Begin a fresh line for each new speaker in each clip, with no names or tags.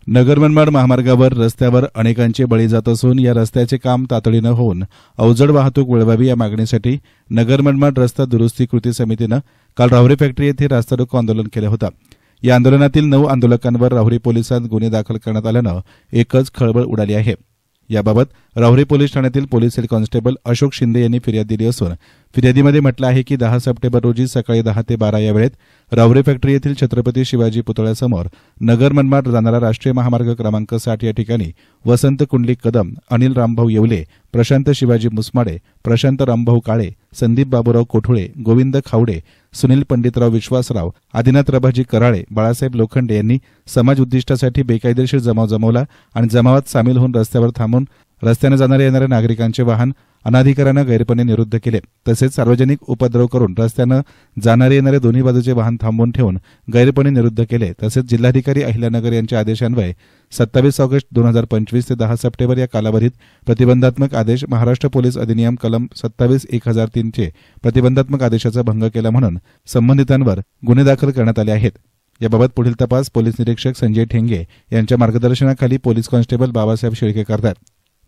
नगर मनमाड महामार्गावर रस्त्यावर अनेकांचे बळी जात असून या रस्त्याचे काम तातडीनं होऊन अवजड वाहतूक वळवावी या मागणीसाठी नगर मनमाड रस्ता दुरुस्ती कृती समितीनं काल राहुरी फॅक्टरी येथे रास्ता रोको आंदोलन केलं होतं। या आंदोलनातील 9 आंदोलकांवर राहुरी पोलिसांत गुन्हे दाखल करण्यात आल्यानं एकच खळबळ उडाली आहे। याबाबत राहुरी पोलीस ठाण्यातील police head constable Ashok Shinde यांनी फिर्याद दिली असून फिर्यादीमध्ये म्हटलं आहे की 10 सप्टेंबर रोजी सकाळी 10 ते 12 या वेळेत राहुरी फॅक्टरी येथील छत्रपती शिवाजी पुतळ्यासमोर नगर मनमाड जाणारा राष्ट्रीय महामार्ग क्रमांक 60 या ठिकाणी वसंत कुंडलिक कदम, अनिल रामभाऊ येवले, प्रशांत शिवाजी मुसमाडे, प्रशांत रामभाऊ काळे, संदीप बाबूराव कोठुळे, गोविंद खावडे, सुनील पंडितराव विश्वासराव, आदिनाथ रभाजी कराळे, बाळासाहेब लोखंडे यांनी समाज उद्दिष्टासाठी बेकायदेशीर जमाव जमवला आणि जमावात सामील होऊन रस्त्यावर थांबून रस्त्याने जाणारे येणाऱ्या नागरिकांचे वाहन अनाधिकाराने गैरपणे निरुद्ध केले। तसेच सार्वजनिक उपद्रव करून रस्त्याने जाणारे येणारे दोन्ही बाजूचे वाहन थांबवून ठेवून गैरपणे निरुद्ध केले। तसेच जिल्हाधिकारी अहिल्यानगर यांच्या आदेशान्वये 27 ऑगस्ट 2025 ते 10 सप्टेंबर या कालावधीत प्रतिबंधात्मक आदेश महाराष्ट्र पोलीस अधिनियम कलम 27/1003 चे प्रतिबंधात्मक आदेशाचा भंग केला म्हणून संबंधितांवर गुन्हे दाखल करण्यात आले आहेत। याबाबत पुढील तपास पोलीस निरीक्षक संजय ठेंगे यांच्या मार्गदर्शनाखाली पोलीस कॉन्स्टेबल बाबासाहेब शेळके करतात।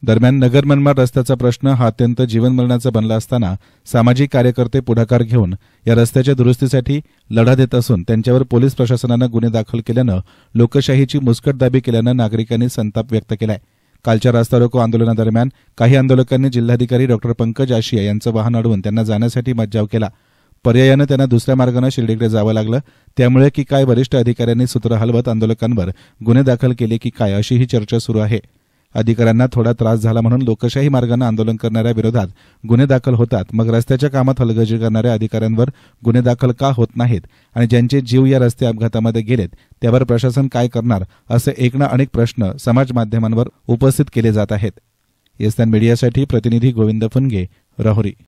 दरम्यान नगर मनमाड रस्त्याचा प्रश्न हा अत्यंत जीवनमरणाचा बनला असताना सामाजिक कार्यकर्ते पुढाकार घेऊन या रस्त्याच्या दुरुस्तीसाठी लढा देत असून त्यांच्यावर पोलीस प्रशासनानं गुन्हे दाखल केल्यानं लोकशाहीची मुस्कटदाबी केल्यानं नागरिकांनी संताप व्यक्त केलाय। कालच्या रास्ता रोको आंदोलनादरम्यान काही आंदोलकांनी जिल्हाधिकारी डॉ पंकज आशिया यांचं वाहन अडवून त्यांना जाण्यासाठी मज्जाव केला। पर्यायानं त्यांना दुसऱ्या मार्गाने शिर्डीकडे जावं लागलं। त्यामुळे की काय वरिष्ठ अधिकाऱ्यांनी सूत्र हलवत आंदोलकांवर गुन्हे दाखल केले की काय अशी ही चर्चा सुरू आहे। अधिकाऱ्यांना थोडा त्रास झाला म्हणून लोकशाही मार्गाने आंदोलन करणाऱ्या विरोधात गुन्हे दाखल होतात, मग रस्त्याच्या कामात हलगर्जी करणाऱ्या अधिकाऱ्यांवर गुन्हे दाखल का होत नाहीत आणि ज्यांचे जीव या रस्ते अपघातामध्ये गेलेत त्यावर प्रशासन काय करणार असे एक ना अनेक प्रश्न समाज माध्यमांवर उपस्थित केले जात आहेत। येस्तान मीडियासाठी प्रतिनिधी गोविंद फुनगे, राहुरी।